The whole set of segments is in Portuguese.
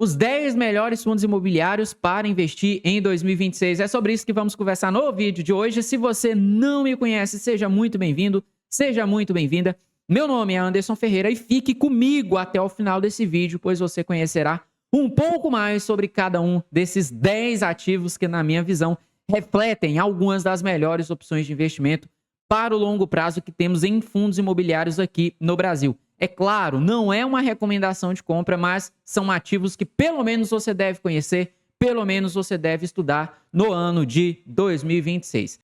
Os 10 melhores fundos imobiliários para investir em 2026. É sobre isso que vamos conversar no vídeo de hoje. Se você não me conhece, seja muito bem-vindo, seja muito bem-vinda. Meu nome é Anderson Ferreira e fique comigo até o final desse vídeo, pois você conhecerá um pouco mais sobre cada um desses 10 ativos que, na minha visão, refletem algumas das melhores opções de investimento para o longo prazo que temos em fundos imobiliários aqui no Brasil. É claro, não é uma recomendação de compra, mas são ativos que pelo menos você deve conhecer, pelo menos você deve estudar no ano de 2026.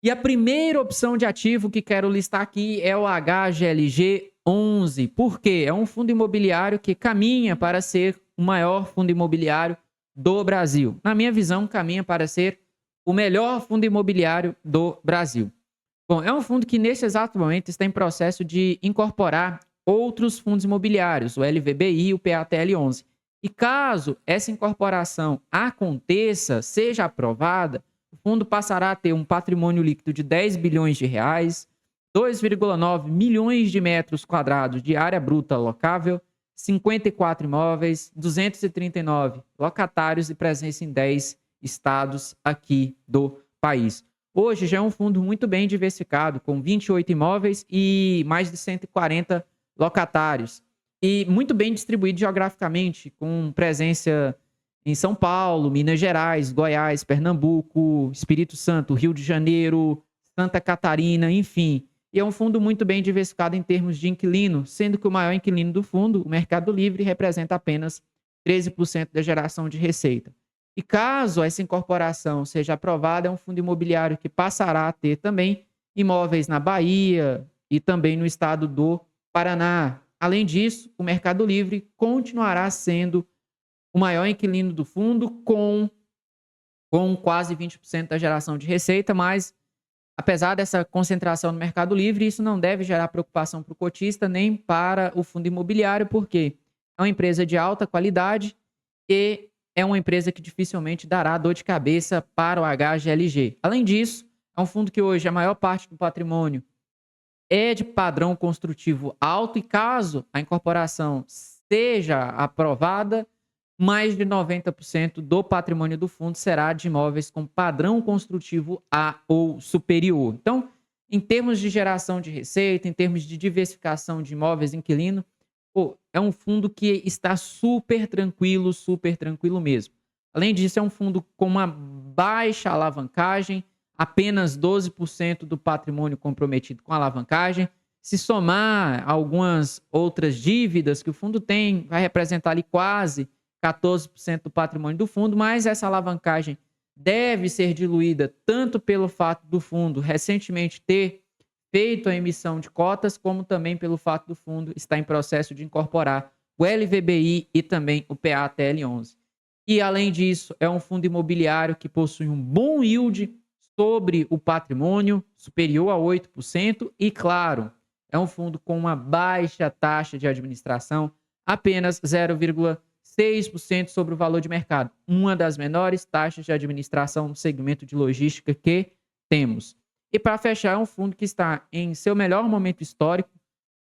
E a primeira opção de ativo que quero listar aqui é o HGLG 11. Por quê? É um fundo imobiliário que caminha para ser o maior fundo imobiliário do Brasil. Na minha visão, caminha para ser o melhor fundo imobiliário do Brasil. Bom, é um fundo que nesse exato momento está em processo de incorporar outros fundos imobiliários, o LVBI e o PATL11. E caso essa incorporação aconteça, seja aprovada, o fundo passará a ter um patrimônio líquido de 10 bilhões de reais, 2,9 milhões de metros quadrados de área bruta locável, 54 imóveis, 239 locatários e presença em 10 estados aqui do país. Hoje já é um fundo muito bem diversificado, com 28 imóveis e mais de 140 locatários. E muito bem distribuído geograficamente, com presença em São Paulo, Minas Gerais, Goiás, Pernambuco, Espírito Santo, Rio de Janeiro, Santa Catarina, enfim. E é um fundo muito bem diversificado em termos de inquilino, sendo que o maior inquilino do fundo, o Mercado Livre, representa apenas 13% da geração de receita. E caso essa incorporação seja aprovada, é um fundo imobiliário que passará a ter também imóveis na Bahia e também no estado do Paraná. Além disso, o Mercado Livre continuará sendo o maior inquilino do fundo, com quase 20% da geração de receita, mas apesar dessa concentração no Mercado Livre, isso não deve gerar preocupação para o cotista nem para o fundo imobiliário, porque é uma empresa de alta qualidade e é uma empresa que dificilmente dará dor de cabeça para o HGLG. Além disso, é um fundo que hoje a maior parte do patrimônio é de padrão construtivo alto e caso a incorporação seja aprovada, mais de 90% do patrimônio do fundo será de imóveis com padrão construtivo A ou superior. Então, em termos de geração de receita, em termos de diversificação de imóveis inquilino, é um fundo que está super tranquilo mesmo. Além disso, é um fundo com uma baixa alavancagem, apenas 12% do patrimônio comprometido com alavancagem. Se somar algumas outras dívidas que o fundo tem, vai representar ali quase 14% do patrimônio do fundo, mas essa alavancagem deve ser diluída tanto pelo fato do fundo recentemente ter feito a emissão de cotas, como também pelo fato do fundo estar em processo de incorporar o LVBI e também o PATL11. E, além disso, é um fundo imobiliário que possui um bom yield sobre o patrimônio, superior a 8%, e, claro, é um fundo com uma baixa taxa de administração, apenas 0,6% sobre o valor de mercado, uma das menores taxas de administração no segmento de logística que temos. E para fechar, é um fundo que está em seu melhor momento histórico,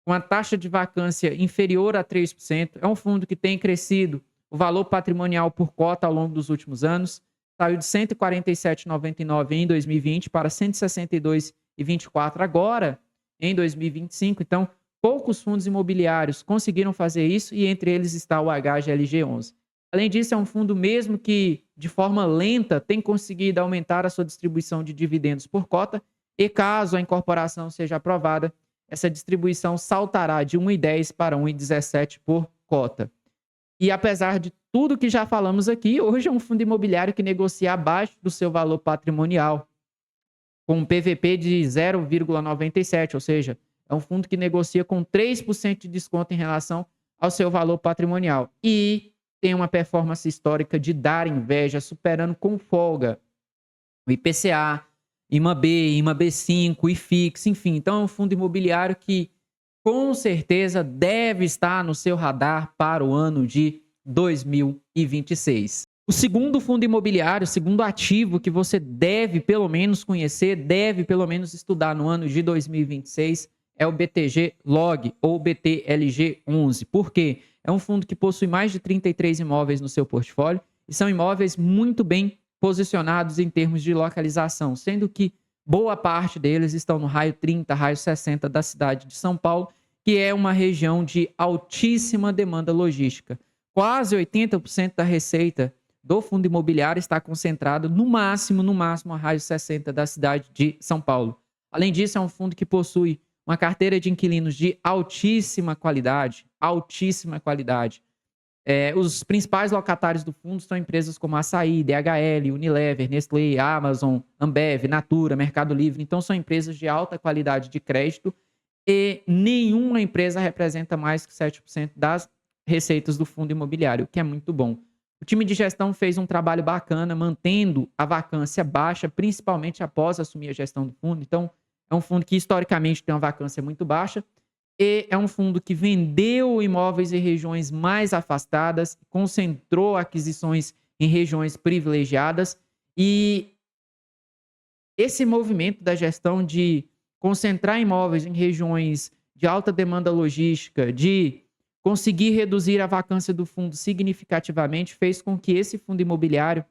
com a taxa de vacância inferior a 3%. É um fundo que tem crescido o valor patrimonial por cota ao longo dos últimos anos. Saiu de R$ 147,99 em 2020 para R$ 162,24 agora, em 2025. Então, poucos fundos imobiliários conseguiram fazer isso e entre eles está o HGLG 11. Além disso, é um fundo mesmo que, de forma lenta, tem conseguido aumentar a sua distribuição de dividendos por cota e, caso a incorporação seja aprovada, essa distribuição saltará de 1,10 para 1,17 por cota. E apesar de tudo que já falamos aqui, hoje é um fundo imobiliário que negocia abaixo do seu valor patrimonial, com um PVP de 0,97, ou seja, é um fundo que negocia com 3% de desconto em relação ao seu valor patrimonial. E tem uma performance histórica de dar inveja, superando com folga o IPCA, IMAB, IMAB5, IFIX, enfim. Então é um fundo imobiliário que com certeza deve estar no seu radar para o ano de 2026. O segundo fundo imobiliário, o segundo ativo que você deve pelo menos conhecer, deve pelo menos estudar no ano de 2026, é o BTG Log ou BTLG11. Por quê? É um fundo que possui mais de 33 imóveis no seu portfólio e são imóveis muito bem posicionados em termos de localização, sendo que boa parte deles estão no raio 30, raio 60 da cidade de São Paulo, que é uma região de altíssima demanda logística. Quase 80% da receita do fundo imobiliário está concentrado no máximo, a raio 60 da cidade de São Paulo. Além disso, é um fundo que possui uma carteira de inquilinos de altíssima qualidade, os principais locatários do fundo são empresas como Açaí, DHL, Unilever, Nestlé, Amazon, Ambev, Natura, Mercado Livre. Então, são empresas de alta qualidade de crédito e nenhuma empresa representa mais que 7% das receitas do fundo imobiliário, o que é muito bom. O time de gestão fez um trabalho bacana, mantendo a vacância baixa, principalmente após assumir a gestão do fundo. Então, é um fundo que historicamente tem uma vacância muito baixa e é um fundo que vendeu imóveis em regiões mais afastadas, concentrou aquisições em regiões privilegiadas e esse movimento da gestão de concentrar imóveis em regiões de alta demanda logística, de conseguir reduzir a vacância do fundo significativamente, fez com que esse fundo imobiliário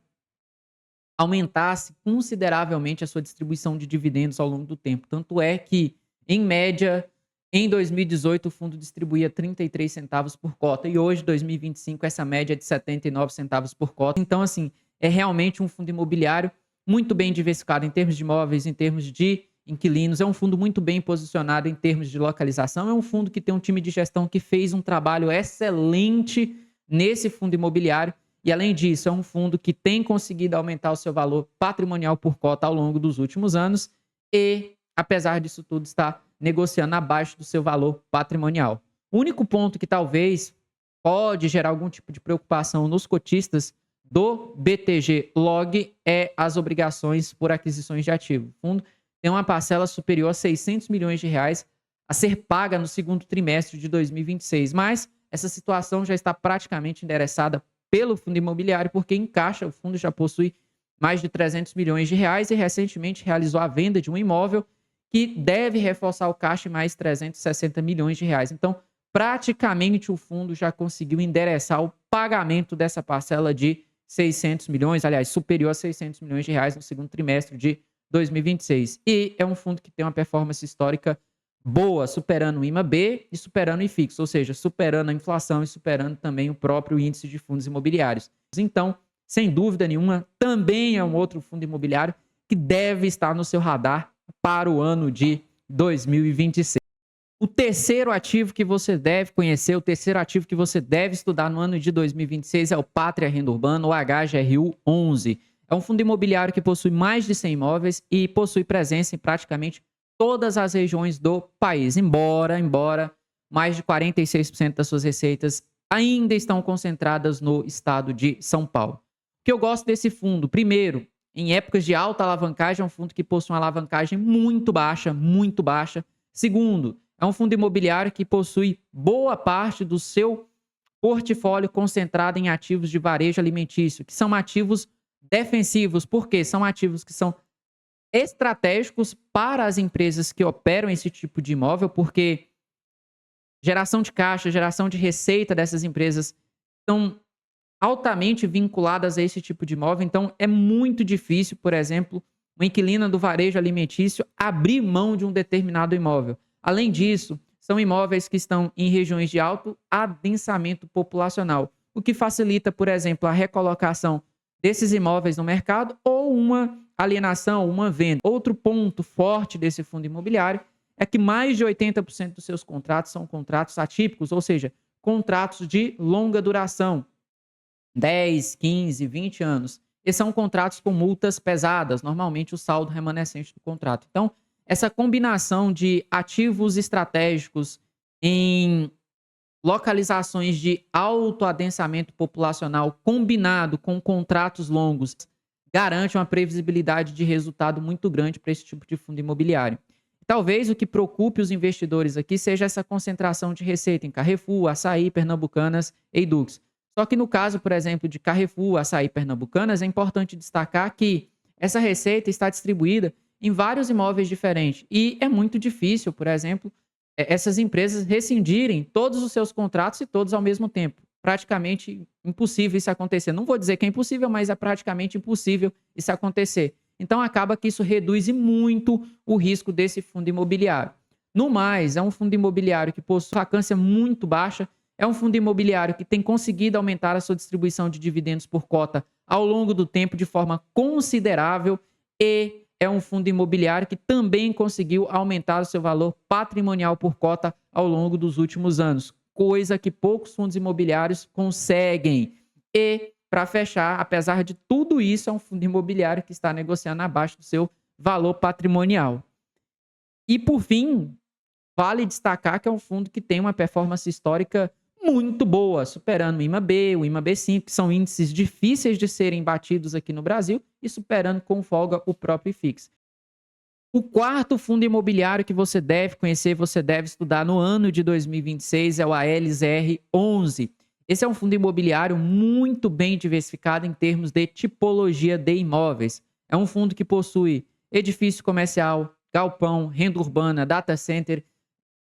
aumentasse consideravelmente a sua distribuição de dividendos ao longo do tempo. Tanto é que, em média, em 2018, o fundo distribuía 33 centavos por cota e hoje, 2025, essa média é de 79 centavos por cota. Então, assim, é realmente um fundo imobiliário muito bem diversificado em termos de imóveis, em termos de inquilinos. É um fundo muito bem posicionado em termos de localização. É um fundo que tem um time de gestão que fez um trabalho excelente nesse fundo imobiliário. E, além disso, é um fundo que tem conseguido aumentar o seu valor patrimonial por cota ao longo dos últimos anos e, apesar disso tudo, está negociando abaixo do seu valor patrimonial. O único ponto que talvez pode gerar algum tipo de preocupação nos cotistas do BTG Log é as obrigações por aquisições de ativo. O fundo tem uma parcela superior a 600 milhões de reais a ser paga no segundo trimestre de 2026, mas essa situação já está praticamente endereçada pelo fundo imobiliário, porque em caixa o fundo já possui mais de 300 milhões de reais e recentemente realizou a venda de um imóvel que deve reforçar o caixa em mais 360 milhões de reais. Então, praticamente o fundo já conseguiu endereçar o pagamento dessa parcela de 600 milhões, aliás, superior a 600 milhões de reais no segundo trimestre de 2026. E é um fundo que tem uma performance histórica boa, superando o IMAB e superando o IFIX, ou seja, superando a inflação e superando também o próprio índice de fundos imobiliários. Então, sem dúvida nenhuma, também é um outro fundo imobiliário que deve estar no seu radar para o ano de 2026. O terceiro ativo que você deve conhecer, o terceiro ativo que você deve estudar no ano de 2026 é o Pátria Renda Urbana, o HGRU 11. É um fundo imobiliário que possui mais de 100 imóveis e possui presença em praticamente todas as regiões do país, embora mais de 46% das suas receitas ainda estão concentradas no estado de São Paulo. O que eu gosto desse fundo? Primeiro, em épocas de alta alavancagem, é um fundo que possui uma alavancagem muito baixa, muito baixa. Segundo, é um fundo imobiliário que possui boa parte do seu portfólio concentrado em ativos de varejo alimentício, que são ativos defensivos, porque são ativos que são estratégicos para as empresas que operam esse tipo de imóvel, porque geração de caixa, geração de receita dessas empresas são altamente vinculadas a esse tipo de imóvel. Então, é muito difícil, por exemplo, uma inquilina do varejo alimentício abrir mão de um determinado imóvel. Além disso, são imóveis que estão em regiões de alto adensamento populacional, o que facilita, por exemplo, a recolocação desses imóveis no mercado ou uma alienação, uma venda. Outro ponto forte desse fundo imobiliário é que mais de 80% dos seus contratos são contratos atípicos, ou seja, contratos de longa duração, 10, 15, 20 anos. E são contratos com multas pesadas, normalmente o saldo remanescente do contrato. Então, essa combinação de ativos estratégicos em localizações de alto adensamento populacional combinado com contratos longos garante uma previsibilidade de resultado muito grande para esse tipo de fundo imobiliário. Talvez o que preocupe os investidores aqui seja essa concentração de receita em Carrefour, Açaí, Pernambucanas e Edux. Só que no caso, por exemplo, de Carrefour, Açaí e Pernambucanas, é importante destacar que essa receita está distribuída em vários imóveis diferentes. E é muito difícil, por exemplo, essas empresas rescindirem todos os seus contratos e todos ao mesmo tempo. Praticamente impossível isso acontecer. Não vou dizer que é impossível, mas é praticamente impossível isso acontecer. Então acaba que isso reduz muito o risco desse fundo imobiliário. No mais, é um fundo imobiliário que possui vacância muito baixa, é um fundo imobiliário que tem conseguido aumentar a sua distribuição de dividendos por cota ao longo do tempo de forma considerável e é um fundo imobiliário que também conseguiu aumentar o seu valor patrimonial por cota ao longo dos últimos anos, coisa que poucos fundos imobiliários conseguem. E, para fechar, apesar de tudo isso, é um fundo imobiliário que está negociando abaixo do seu valor patrimonial. E, por fim, vale destacar que é um fundo que tem uma performance histórica muito boa, superando o IMAB, o IMAB5, que são índices difíceis de serem batidos aqui no Brasil, e superando com folga o próprio IFIX. O quarto fundo imobiliário que você deve conhecer, você deve estudar no ano de 2026 é o ALZR11. Esse é um fundo imobiliário muito bem diversificado em termos de tipologia de imóveis. É um fundo que possui edifício comercial, galpão, renda urbana, data center,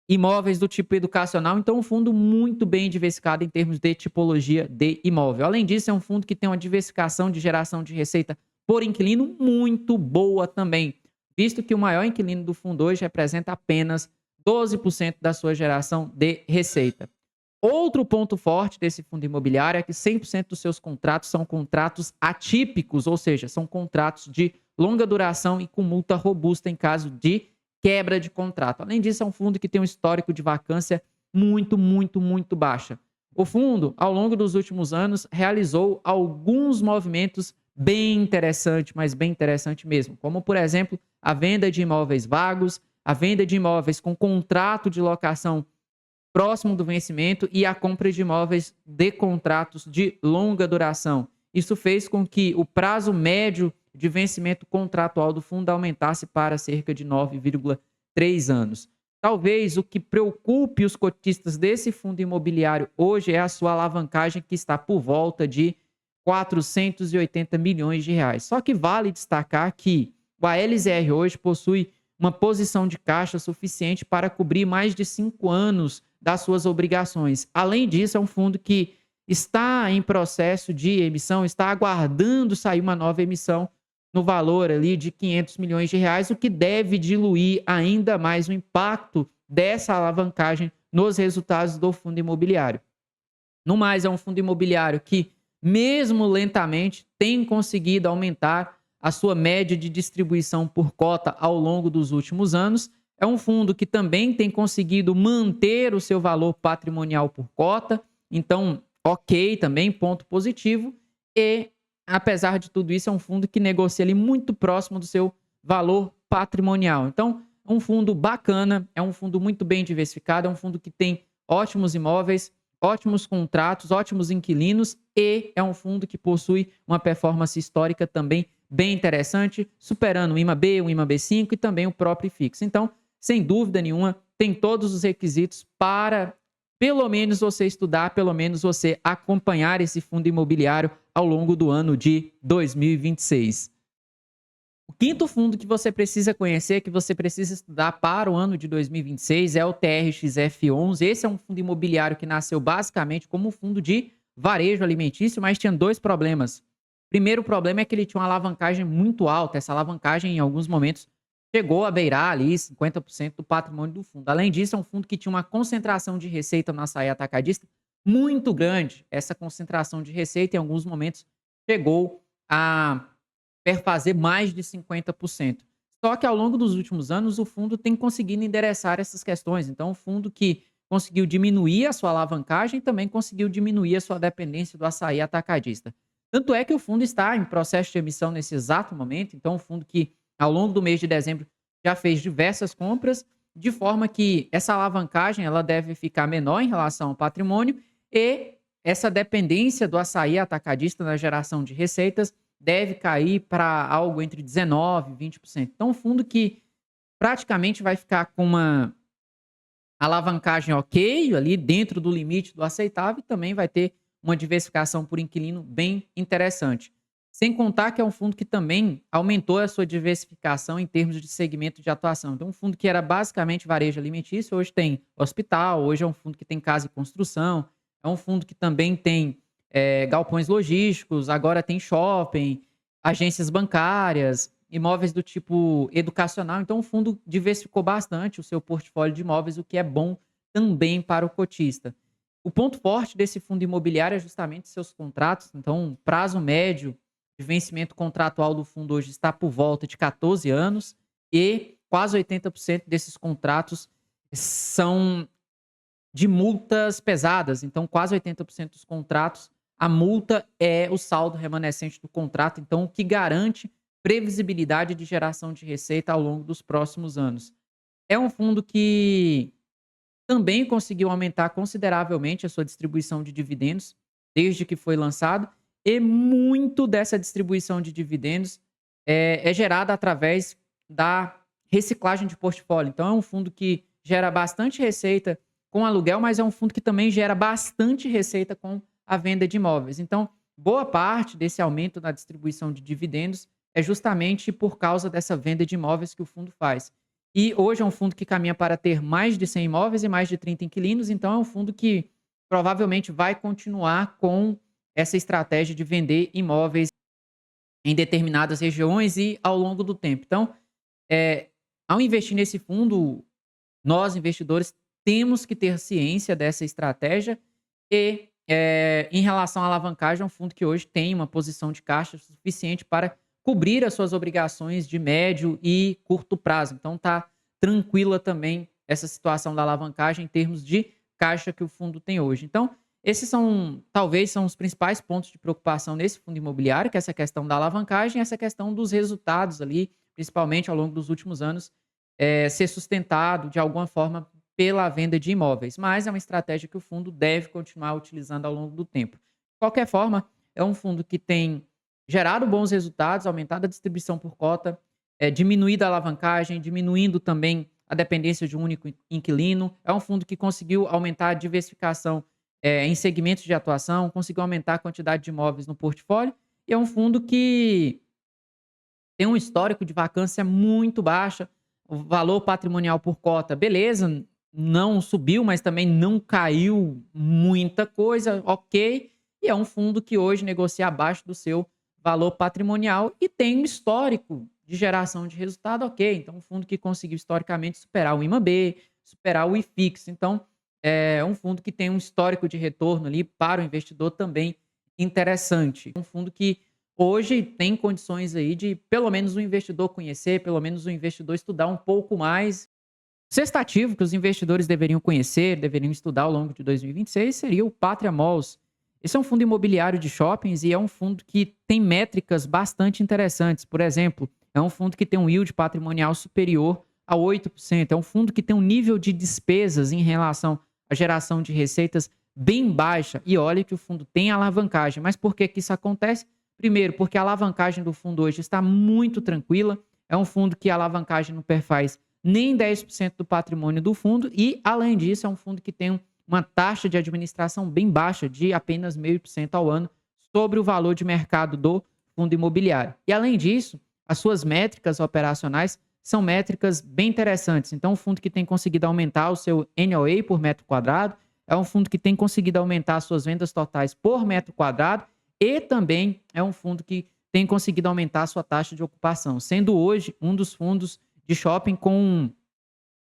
imóveis do tipo educacional, então um fundo muito bem diversificado em termos de tipologia de imóvel. Além disso, é um fundo que tem uma diversificação de geração de receita por inquilino muito boa também, visto que o maior inquilino do fundo hoje representa apenas 12% da sua geração de receita. Outro ponto forte desse fundo imobiliário é que 100% dos seus contratos são contratos atípicos, ou seja, são contratos de longa duração e com multa robusta em caso de quebra de contrato. Além disso, é um fundo que tem um histórico de vacância muito baixa. O fundo, ao longo dos últimos anos, realizou alguns movimentos bem interessantes, mas bem interessante mesmo, como, por exemplo, a venda de imóveis vagos, a venda de imóveis com contrato de locação próximo do vencimento e a compra de imóveis de contratos de longa duração. Isso fez com que o prazo médio de vencimento contratual do fundo aumentasse para cerca de 9,3 anos. Talvez o que preocupe os cotistas desse fundo imobiliário hoje é a sua alavancagem, que está por volta de 480 milhões de reais. Só que vale destacar que o ALZR hoje possui uma posição de caixa suficiente para cobrir mais de 5 anos das suas obrigações. Além disso, é um fundo que está em processo de emissão, está aguardando sair uma nova emissão no valor ali de 500 milhões de reais, o que deve diluir ainda mais o impacto dessa alavancagem nos resultados do fundo imobiliário. No mais, é um fundo imobiliário que, mesmo lentamente, tem conseguido aumentar a sua média de distribuição por cota ao longo dos últimos anos. É um fundo que também tem conseguido manter o seu valor patrimonial por cota, então, ok, também, ponto positivo. E, apesar de tudo isso, é um fundo que negocia ali muito próximo do seu valor patrimonial. Então, é um fundo bacana, é um fundo muito bem diversificado, é um fundo que tem ótimos imóveis, ótimos contratos, ótimos inquilinos e é um fundo que possui uma performance histórica também bem interessante, superando o IMAB, o IMAB5 e também o próprio IFIX. Então, sem dúvida nenhuma, tem todos os requisitos para, pelo menos, você estudar, pelo menos você acompanhar esse fundo imobiliário ao longo do ano de 2026. O quinto fundo que você precisa conhecer, que você precisa estudar para o ano de 2026 é o TRXF11. Esse é um fundo imobiliário que nasceu basicamente como um fundo de varejo alimentício, mas tinha dois problemas. Primeiro problema é que ele tinha uma alavancagem muito alta. Essa alavancagem, em alguns momentos, chegou a beirar ali 50% do patrimônio do fundo. Além disso, é um fundo que tinha uma concentração de receita no açaí atacadista muito grande. Essa concentração de receita, em alguns momentos, chegou a perfazer mais de 50%. Só que ao longo dos últimos anos, o fundo tem conseguido endereçar essas questões. Então, o fundo que conseguiu diminuir a sua alavancagem também conseguiu diminuir a sua dependência do açaí atacadista. Tanto é que o fundo está em processo de emissão nesse exato momento. Então, o fundo que, ao longo do mês de dezembro, já fez diversas compras, de forma que essa alavancagem ela deve ficar menor em relação ao patrimônio e essa dependência do açaí atacadista na geração de receitas deve cair para algo entre 19% e 20%. Então, um fundo que praticamente vai ficar com uma alavancagem ok, ali dentro do limite do aceitável, e também vai ter uma diversificação por inquilino bem interessante. Sem contar que é um fundo que também aumentou a sua diversificação em termos de segmento de atuação. Então, um fundo que era basicamente varejo alimentício, hoje tem hospital, hoje é um fundo que tem casa e construção, é um fundo que também tem galpões logísticos, agora tem shopping, agências bancárias, imóveis do tipo educacional. Então, o fundo diversificou bastante o seu portfólio de imóveis, o que é bom também para o cotista. O ponto forte desse fundo imobiliário é justamente seus contratos. Então, o prazo médio de vencimento contratual do fundo hoje está por volta de 14 anos e quase 80% desses contratos são de multas pesadas. Então, quase 80% dos contratos, a multa é o saldo remanescente do contrato, então o que garante previsibilidade de geração de receita ao longo dos próximos anos. É um fundo que também conseguiu aumentar consideravelmente a sua distribuição de dividendos desde que foi lançado, e muito dessa distribuição de dividendos é gerada através da reciclagem de portfólio. Então, é um fundo que gera bastante receita com aluguel, mas é um fundo que também gera bastante receita com a venda de imóveis. Então, boa parte desse aumento na distribuição de dividendos é justamente por causa dessa venda de imóveis que o fundo faz. E hoje é um fundo que caminha para ter mais de 100 imóveis e mais de 30 inquilinos, então é um fundo que provavelmente vai continuar com essa estratégia de vender imóveis em determinadas regiões e ao longo do tempo. Então, ao investir nesse fundo, nós investidores temos que ter ciência dessa estratégia e, em relação à alavancagem, é um fundo que hoje tem uma posição de caixa suficiente para cobrir as suas obrigações de médio e curto prazo. Então, está tranquila também essa situação da alavancagem em termos de caixa que o fundo tem hoje. Então, esses talvez são os principais pontos de preocupação nesse fundo imobiliário, que é essa questão da alavancagem, essa questão dos resultados ali, principalmente ao longo dos últimos anos, ser sustentado de alguma forma pela venda de imóveis. Mas é uma estratégia que o fundo deve continuar utilizando ao longo do tempo. De qualquer forma, é um fundo que tem gerado bons resultados, aumentado a distribuição por cota, diminuído a alavancagem, diminuindo também a dependência de um único inquilino. É um fundo que conseguiu aumentar a diversificação em segmentos de atuação, conseguiu aumentar a quantidade de imóveis no portfólio, e é um fundo que tem um histórico de vacância muito baixa, o valor patrimonial por cota, beleza, não subiu, mas também não caiu muita coisa, ok. E é um fundo que hoje negocia abaixo do seu valor patrimonial e tem um histórico de geração de resultado, ok. Então, um fundo que conseguiu historicamente superar o IMAB, superar o IFIX. Então, é um fundo que tem um histórico de retorno ali para o investidor também interessante. Um fundo que hoje tem condições aí de pelo menos o investidor conhecer, pelo menos o investidor estudar um pouco mais. O sexto ativo que os investidores deveriam conhecer, deveriam estudar ao longo de 2026 seria o Pátria Malls. Esse é um fundo imobiliário de shoppings e é um fundo que tem métricas bastante interessantes. Por exemplo, é um fundo que tem um yield patrimonial superior a 8%. É um fundo que tem um nível de despesas em relação à geração de receitas bem baixa. E olha que o fundo tem alavancagem. Mas por que isso acontece? Primeiro, porque a alavancagem do fundo hoje está muito tranquila. É um fundo que a alavancagem não perfaz nem 10% do patrimônio do fundo. E, além disso, é um fundo que tem uma taxa de administração bem baixa, de apenas 0,5% ao ano, sobre o valor de mercado do fundo imobiliário. E, além disso, as suas métricas operacionais são métricas bem interessantes. Então, um fundo que tem conseguido aumentar o seu NOA por metro quadrado, é um fundo que tem conseguido aumentar as suas vendas totais por metro quadrado e também é um fundo que tem conseguido aumentar a sua taxa de ocupação, sendo hoje um dos fundos de shopping com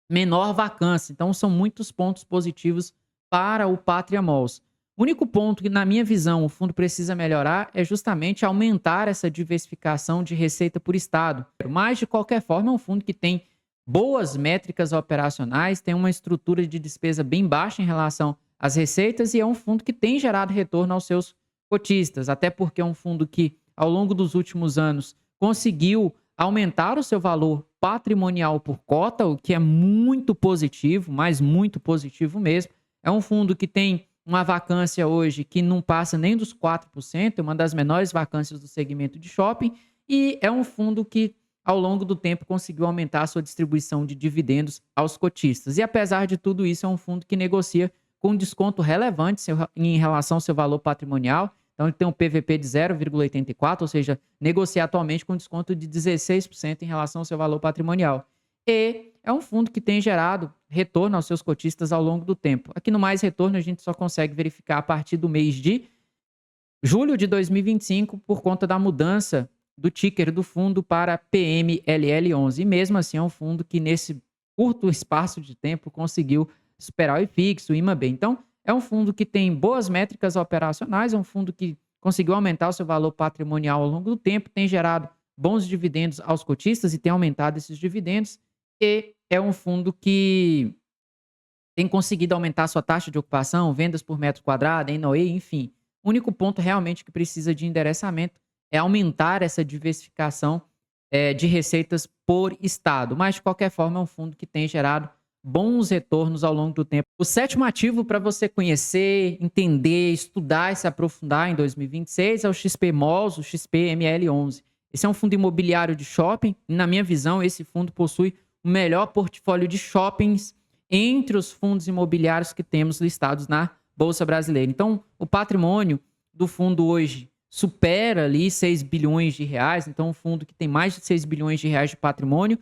menor vacância. Então, são muitos pontos positivos para o Pátria Malls. O único ponto que, na minha visão, o fundo precisa melhorar é justamente aumentar essa diversificação de receita por estado. Mas, de qualquer forma, é um fundo que tem boas métricas operacionais, tem uma estrutura de despesa bem baixa em relação às receitas e é um fundo que tem gerado retorno aos seus cotistas, até porque é um fundo que, ao longo dos últimos anos, conseguiu aumentar o seu valor patrimonial por cota, o que é muito positivo, mas muito positivo mesmo. É um fundo que tem uma vacância hoje que não passa nem dos 4%, é uma das menores vacâncias do segmento de shopping, e é um fundo que, ao longo do tempo, conseguiu aumentar a sua distribuição de dividendos aos cotistas. E, apesar de tudo isso, é um fundo que negocia com um desconto relevante em relação ao seu valor patrimonial. Então, ele tem um PVP de 0,84, ou seja, negocia atualmente com desconto de 16% em relação ao seu valor patrimonial. E é um fundo que tem gerado retorno aos seus cotistas ao longo do tempo. Aqui no Mais Retorno, a gente só consegue verificar a partir do mês de julho de 2025 por conta da mudança do ticker do fundo para PMLL11. E mesmo assim, é um fundo que nesse curto espaço de tempo conseguiu superar o IFIX, o IMAB. Então, é um fundo que tem boas métricas operacionais, é um fundo que conseguiu aumentar o seu valor patrimonial ao longo do tempo, tem gerado bons dividendos aos cotistas e tem aumentado esses dividendos. E é um fundo que tem conseguido aumentar sua taxa de ocupação, vendas por metro quadrado, NOE, enfim. O único ponto realmente que precisa de endereçamento é aumentar essa diversificação de receitas por estado. Mas, de qualquer forma, é um fundo que tem gerado bons retornos ao longo do tempo. O sétimo ativo para você conhecer, entender, estudar e se aprofundar em 2026 é o XP Malls, o XPML11. Esse é um fundo imobiliário de shopping e, na minha visão, esse fundo possui o melhor portfólio de shoppings entre os fundos imobiliários que temos listados na Bolsa Brasileira. Então, o patrimônio do fundo hoje supera ali 6 bilhões de reais. Então, um fundo que tem mais de 6 bilhões de reais de patrimônio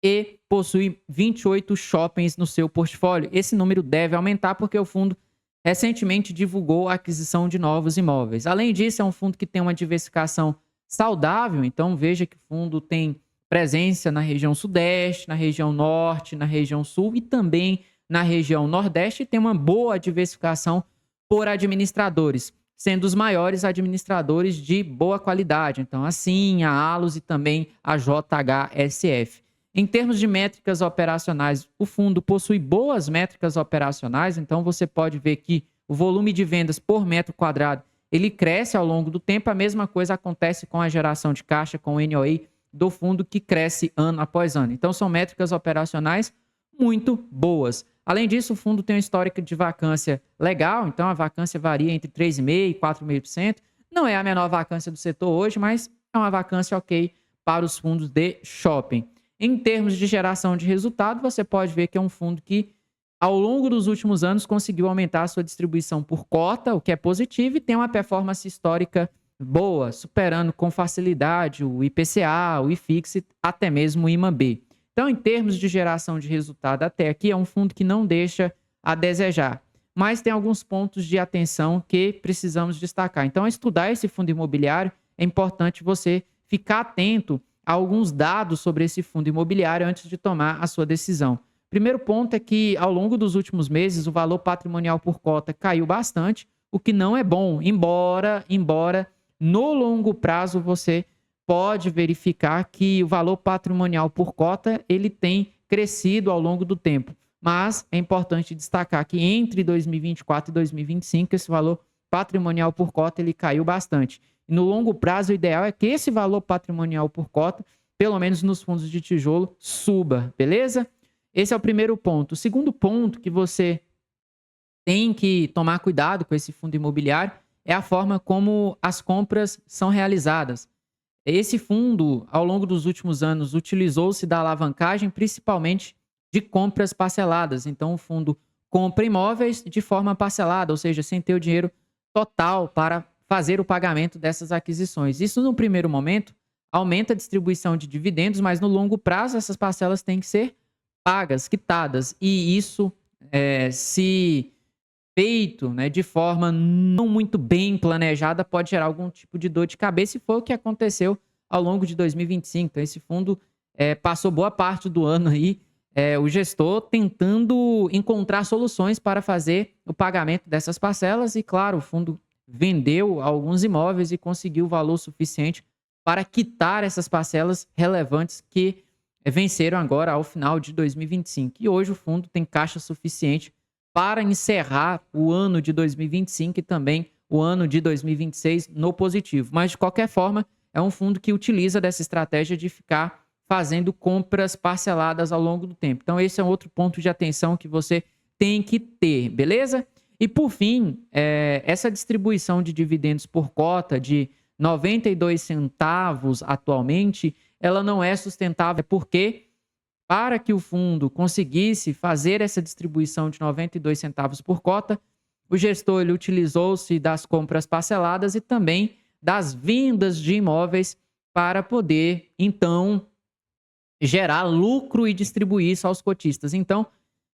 e possui 28 shoppings no seu portfólio. Esse número deve aumentar porque o fundo recentemente divulgou a aquisição de novos imóveis. Além disso, é um fundo que tem uma diversificação saudável. Então, veja que o fundo tem presença na região sudeste, na região norte, na região sul e também na região nordeste, e tem uma boa diversificação por administradores, sendo os maiores administradores de boa qualidade. Então, assim, a Allos e também a JHSF. Em termos de métricas operacionais, o fundo possui boas métricas operacionais, então você pode ver que o volume de vendas por metro quadrado ele cresce ao longo do tempo. A mesma coisa acontece com a geração de caixa, com o NOI do fundo, que cresce ano após ano. Então, são métricas operacionais muito boas. Além disso, o fundo tem um histórico de vacância legal, então a vacância varia entre 3,5% e 4,5%. Não é a menor vacância do setor hoje, mas é uma vacância ok para os fundos de shopping. Em termos de geração de resultado, você pode ver que é um fundo que, ao longo dos últimos anos, conseguiu aumentar a sua distribuição por cota, o que é positivo, e tem uma performance histórica boa, superando com facilidade o IPCA, o IFIX e até mesmo o IMAB. Então, em termos de geração de resultado até aqui, é um fundo que não deixa a desejar. Mas tem alguns pontos de atenção que precisamos destacar. Então, estudar esse fundo imobiliário, é importante você ficar atento a alguns dados sobre esse fundo imobiliário antes de tomar a sua decisão. Primeiro ponto é que, ao longo dos últimos meses, o valor patrimonial por cota caiu bastante, o que não é bom, embora no longo prazo você pode verificar que o valor patrimonial por cota ele tem crescido ao longo do tempo. Mas é importante destacar que entre 2024 e 2025 esse valor patrimonial por cota ele caiu bastante. E no longo prazo o ideal é que esse valor patrimonial por cota, pelo menos nos fundos de tijolo, suba, beleza? Esse é o primeiro ponto. O segundo ponto que você tem que tomar cuidado com esse fundo imobiliário é a forma como as compras são realizadas. Esse fundo, ao longo dos últimos anos, utilizou-se da alavancagem principalmente de compras parceladas. Então, o fundo compra imóveis de forma parcelada, ou seja, sem ter o dinheiro total para fazer o pagamento dessas aquisições. Isso, no primeiro momento, aumenta a distribuição de dividendos, mas no longo prazo essas parcelas têm que ser pagas, quitadas. E isso, se feito, né, de forma não muito bem planejada, pode gerar algum tipo de dor de cabeça, e foi o que aconteceu ao longo de 2025. Então, esse fundo passou boa parte do ano aí, o gestor tentando encontrar soluções para fazer o pagamento dessas parcelas e, claro, o fundo vendeu alguns imóveis e conseguiu o valor suficiente para quitar essas parcelas relevantes que venceram agora ao final de 2025. E hoje o fundo tem caixa suficiente para encerrar o ano de 2025 e também o ano de 2026 no positivo. Mas, de qualquer forma, é um fundo que utiliza dessa estratégia de ficar fazendo compras parceladas ao longo do tempo. Então, esse é um outro ponto de atenção que você tem que ter, beleza? E, por fim, essa distribuição de dividendos por cota de 92 centavos atualmente, ela não é sustentável porque, para que o fundo conseguisse fazer essa distribuição de 92 centavos por cota, o gestor ele utilizou-se das compras parceladas e também das vendas de imóveis para poder, então, gerar lucro e distribuir isso aos cotistas. Então,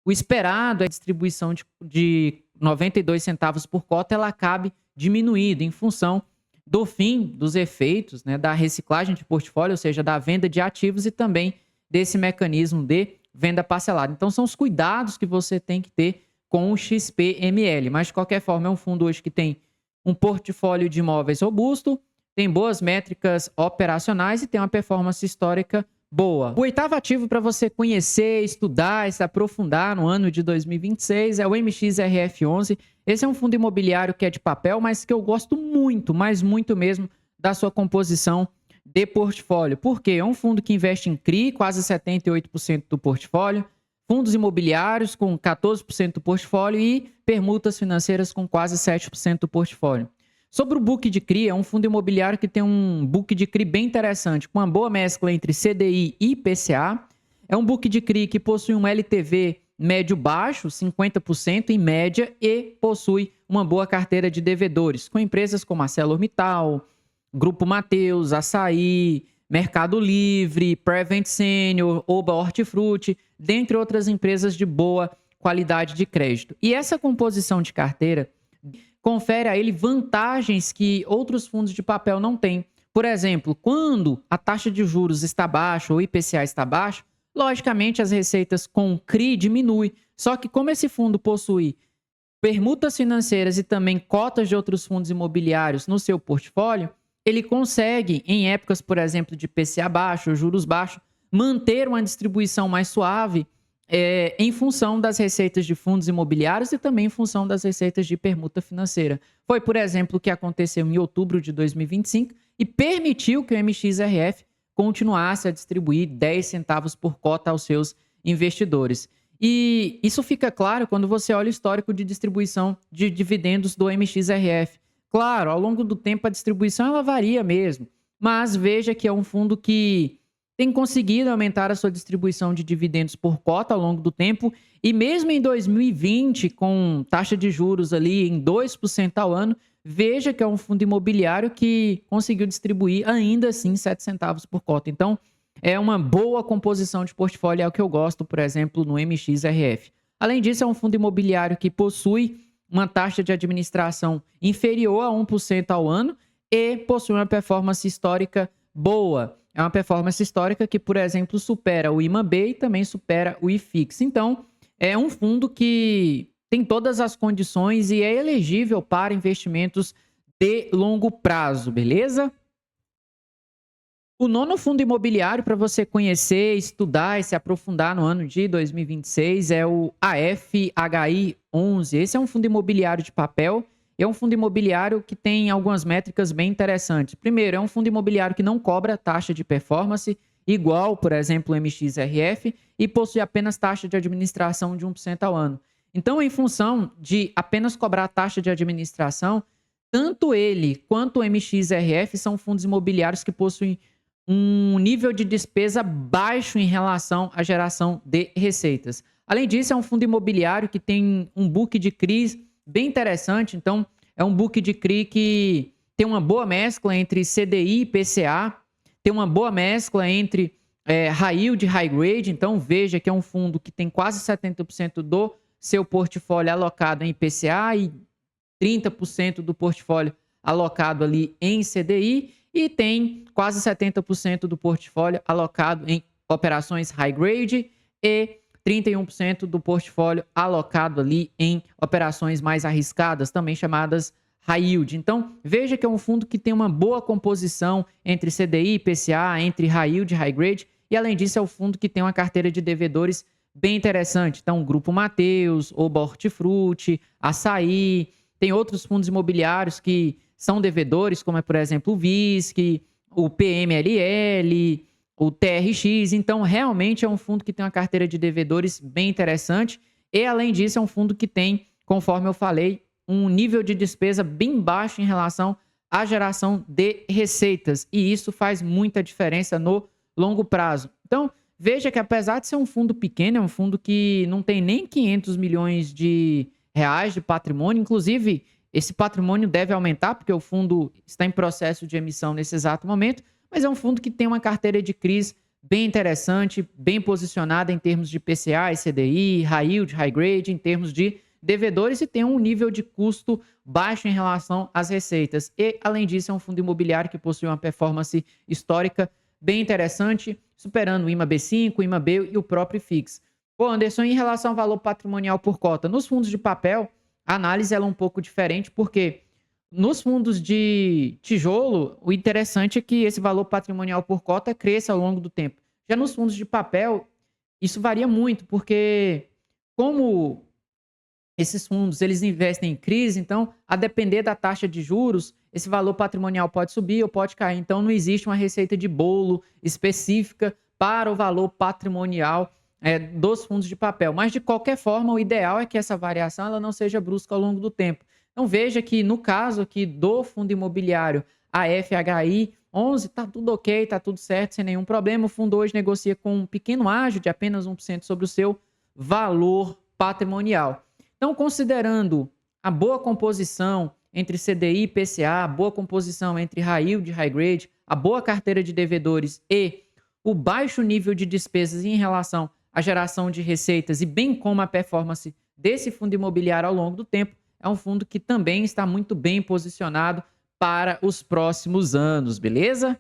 o esperado é a distribuição de 92 centavos por cota, ela acabe diminuindo em função do fim dos efeitos, né, da reciclagem de portfólio, ou seja, da venda de ativos e também desse mecanismo de venda parcelada. Então, são os cuidados que você tem que ter com o XPML. Mas, de qualquer forma, é um fundo hoje que tem um portfólio de imóveis robusto, tem boas métricas operacionais e tem uma performance histórica boa. O oitavo ativo para você conhecer, estudar e se aprofundar no ano de 2026 é o MXRF11. Esse é um fundo imobiliário que é de papel, mas que eu gosto muito, mas muito mesmo, da sua composição de portfólio. Por quê? É um fundo que investe em CRI, quase 78% do portfólio, fundos imobiliários com 14% do portfólio e permutas financeiras com quase 7% do portfólio. Sobre o book de CRI, é um fundo imobiliário que tem um book de CRI bem interessante, com uma boa mescla entre CDI e IPCA. É um book de CRI que possui um LTV médio-baixo, 50% em média, e possui uma boa carteira de devedores, com empresas como ArcelorMittal, Grupo Mateus, Açaí, Mercado Livre, Prevent Senior, Oba Hortifruti, dentre outras empresas de boa qualidade de crédito. E essa composição de carteira confere a ele vantagens que outros fundos de papel não têm. Por exemplo, quando a taxa de juros está baixa ou o IPCA está baixo, logicamente as receitas com CRI diminuem. Só que como esse fundo possui permutas financeiras e também cotas de outros fundos imobiliários no seu portfólio, ele consegue, em épocas, por exemplo, de IPCA baixo, juros baixos, manter uma distribuição mais suave em função das receitas de fundos imobiliários e também em função das receitas de permuta financeira. Foi, por exemplo, o que aconteceu em outubro de 2025 e permitiu que o MXRF continuasse a distribuir 10 centavos por cota aos seus investidores. E isso fica claro quando você olha o histórico de distribuição de dividendos do MXRF. Claro, ao longo do tempo a distribuição ela varia mesmo, mas veja que é um fundo que tem conseguido aumentar a sua distribuição de dividendos por cota ao longo do tempo e mesmo em 2020, com taxa de juros ali em 2% ao ano, veja que é um fundo imobiliário que conseguiu distribuir ainda assim 7 centavos por cota. Então, é uma boa composição de portfólio, é o que eu gosto, por exemplo, no MXRF. Além disso, é um fundo imobiliário que possui uma taxa de administração inferior a 1% ao ano e possui uma performance histórica boa. É uma performance histórica que, por exemplo, supera o IMAB e também supera o IFIX. Então, é um fundo que tem todas as condições e é elegível para investimentos de longo prazo, beleza? O nono fundo imobiliário para você conhecer, estudar e se aprofundar no ano de 2026 é o AFHI11. Esse é um fundo imobiliário de papel. É um fundo imobiliário que tem algumas métricas bem interessantes. Primeiro, é um fundo imobiliário que não cobra taxa de performance, igual, por exemplo, o MXRF, e possui apenas taxa de administração de 1% ao ano. Então, em função de apenas cobrar taxa de administração, tanto ele quanto o MXRF são fundos imobiliários que possuem um nível de despesa baixo em relação à geração de receitas. Além disso, é um fundo imobiliário que tem um book de CRI bem interessante. Então, é um book de CRI que tem uma boa mescla entre CDI e IPCA, tem uma boa mescla entre high yield e high grade. Então, veja que é um fundo que tem quase 70% do seu portfólio alocado em IPCA e 30% do portfólio alocado ali em CDI e tem quase 70% do portfólio alocado em operações high grade e 31% do portfólio alocado ali em operações mais arriscadas, também chamadas high yield. Então, veja que é um fundo que tem uma boa composição entre CDI, IPCA, entre high yield e high grade, e além disso é um fundo que tem uma carteira de devedores bem interessante. Então, o Grupo Mateus, Oba Hortifruti, Açaí, tem outros fundos imobiliários que são devedores, como é, por exemplo, o VISC, o PMLL, o TRX. Então, realmente é um fundo que tem uma carteira de devedores bem interessante. E, além disso, é um fundo que tem, conforme eu falei, um nível de despesa bem baixo em relação à geração de receitas. E isso faz muita diferença no longo prazo. Então, veja que apesar de ser um fundo pequeno, é um fundo que não tem nem 500 milhões de reais de patrimônio. Inclusive, esse patrimônio deve aumentar, porque o fundo está em processo de emissão nesse exato momento, mas é um fundo que tem uma carteira de CRIs bem interessante, bem posicionada em termos de PCA e CDI, high yield, high grade, em termos de devedores, e tem um nível de custo baixo em relação às receitas. E, além disso, é um fundo imobiliário que possui uma performance histórica bem interessante, superando o IMA B5, o IMA B e o próprio IFIX. Pô, Anderson, em relação ao valor patrimonial por cota, nos fundos de papel, a análise ela é um pouco diferente, porque nos fundos de tijolo, o interessante é que esse valor patrimonial por cota cresça ao longo do tempo. Já nos fundos de papel, isso varia muito, porque como esses fundos eles investem em crise, então, a depender da taxa de juros, esse valor patrimonial pode subir ou pode cair. Então, não existe uma receita de bolo específica para o valor patrimonial dos fundos de papel. Mas, de qualquer forma, o ideal é que essa variação ela não seja brusca ao longo do tempo. Então, veja que no caso aqui do fundo imobiliário, a FHI 11, está tudo ok, está tudo certo, sem nenhum problema. O fundo hoje negocia com um pequeno ágio de apenas 1% sobre o seu valor patrimonial. Então, considerando a boa composição entre CDI e PCA, a boa composição entre high yield e high grade, a boa carteira de devedores e o baixo nível de despesas em relação à geração de receitas e bem como a performance desse fundo imobiliário ao longo do tempo, é um fundo que também está muito bem posicionado para os próximos anos, beleza?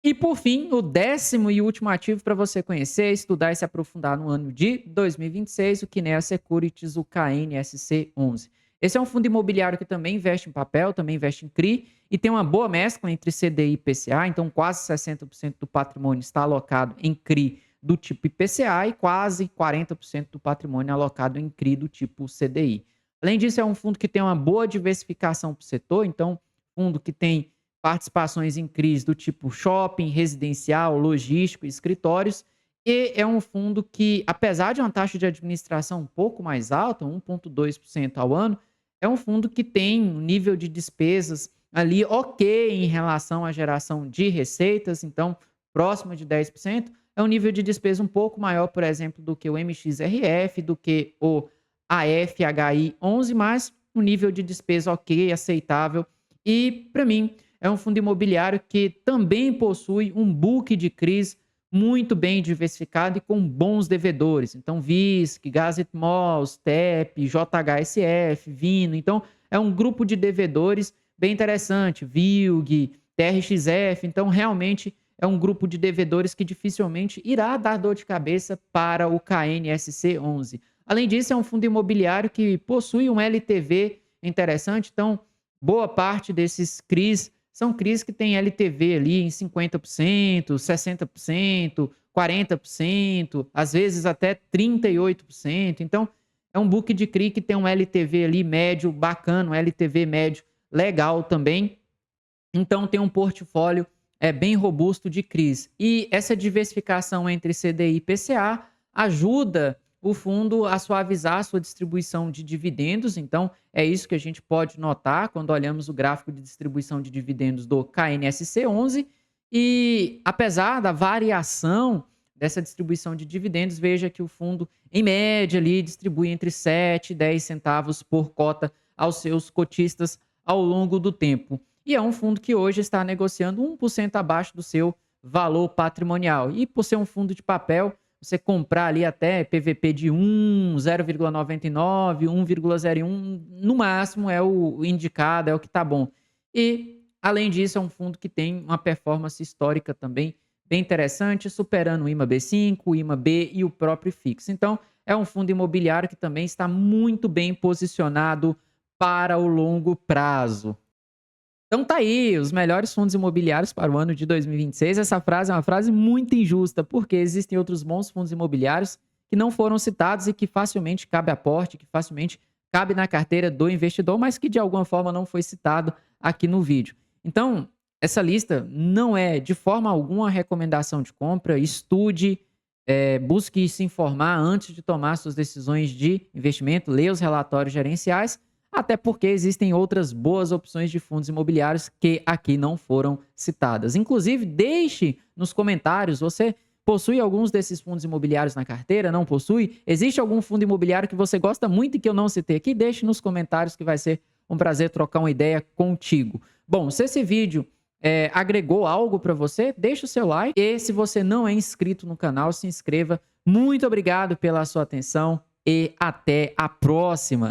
E, por fim, o 10º e último ativo para você conhecer, estudar e se aprofundar no ano de 2026, o Kinea Securities, o KNSC11. Esse é um fundo imobiliário que também investe em papel, também investe em CRI e tem uma boa mescla entre CDI e IPCA, então quase 60% do patrimônio está alocado em CRI do tipo IPCA e quase 40% do patrimônio alocado em CRI do tipo CDI. Além disso, é um fundo que tem uma boa diversificação para o setor, então fundo que tem participações em CRIs do tipo shopping, residencial, logístico, escritórios, e é um fundo que, apesar de uma taxa de administração um pouco mais alta, 1,2% ao ano, é um fundo que tem um nível de despesas ali ok em relação à geração de receitas, então próximo de 10%, é um nível de despesa um pouco maior, por exemplo, do que o MXRF, do que o AFHI 11, mas um nível de despesa ok, aceitável, e para mim é um fundo imobiliário que também possui um book de CRIs muito bem diversificado e com bons devedores. Então, VISC, Gazet Malls, TEP, JHSF, Vino. Então, é um grupo de devedores bem interessante. VILG, TRXF. Então, realmente é um grupo de devedores que dificilmente irá dar dor de cabeça para o KNSC 11. Além disso, é um fundo imobiliário que possui um LTV interessante. Então, boa parte desses CRIs são CRIs que têm LTV ali em 50%, 60%, 40%, às vezes até 38%. Então, é um book de CRI que tem um LTV ali médio bacana, um LTV médio legal também. Então, tem um portfólio bem robusto de CRIs. E essa diversificação entre CDI e PCA ajuda o fundo a suavizar a sua distribuição de dividendos. Então, é isso que a gente pode notar quando olhamos o gráfico de distribuição de dividendos do KNSC 11. E, apesar da variação dessa distribuição de dividendos, veja que o fundo, em média, ali, distribui entre 7 e 10 centavos por cota aos seus cotistas ao longo do tempo. E é um fundo que hoje está negociando 1% abaixo do seu valor patrimonial. E, por ser um fundo de papel, você comprar ali até PVP de 1, 0,99, 1,01, no máximo é o indicado, é o que está bom. E, além disso, é um fundo que tem uma performance histórica também bem interessante, superando o IMA B5, o IMA B e o próprio FIX. Então, é um fundo imobiliário que também está muito bem posicionado para o longo prazo. Então tá aí, os melhores fundos imobiliários para o ano de 2026. Essa frase é uma frase muito injusta, porque existem outros bons fundos imobiliários que não foram citados e que facilmente cabe aporte, que facilmente cabe na carteira do investidor, mas que de alguma forma não foi citado aqui no vídeo. Então, essa lista não é de forma alguma recomendação de compra. Estude, busque se informar antes de tomar suas decisões de investimento, leia os relatórios gerenciais, até porque existem outras boas opções de fundos imobiliários que aqui não foram citadas. Inclusive, deixe nos comentários, você Possui alguns desses fundos imobiliários na carteira? Não possui? Existe algum fundo imobiliário que você gosta muito e que eu não citei aqui? Deixe nos comentários que vai ser um prazer trocar uma ideia contigo. Bom, se esse vídeo agregou algo para você, deixa o seu like. E se você não é inscrito no canal, se inscreva. Muito obrigado pela sua atenção e até a próxima.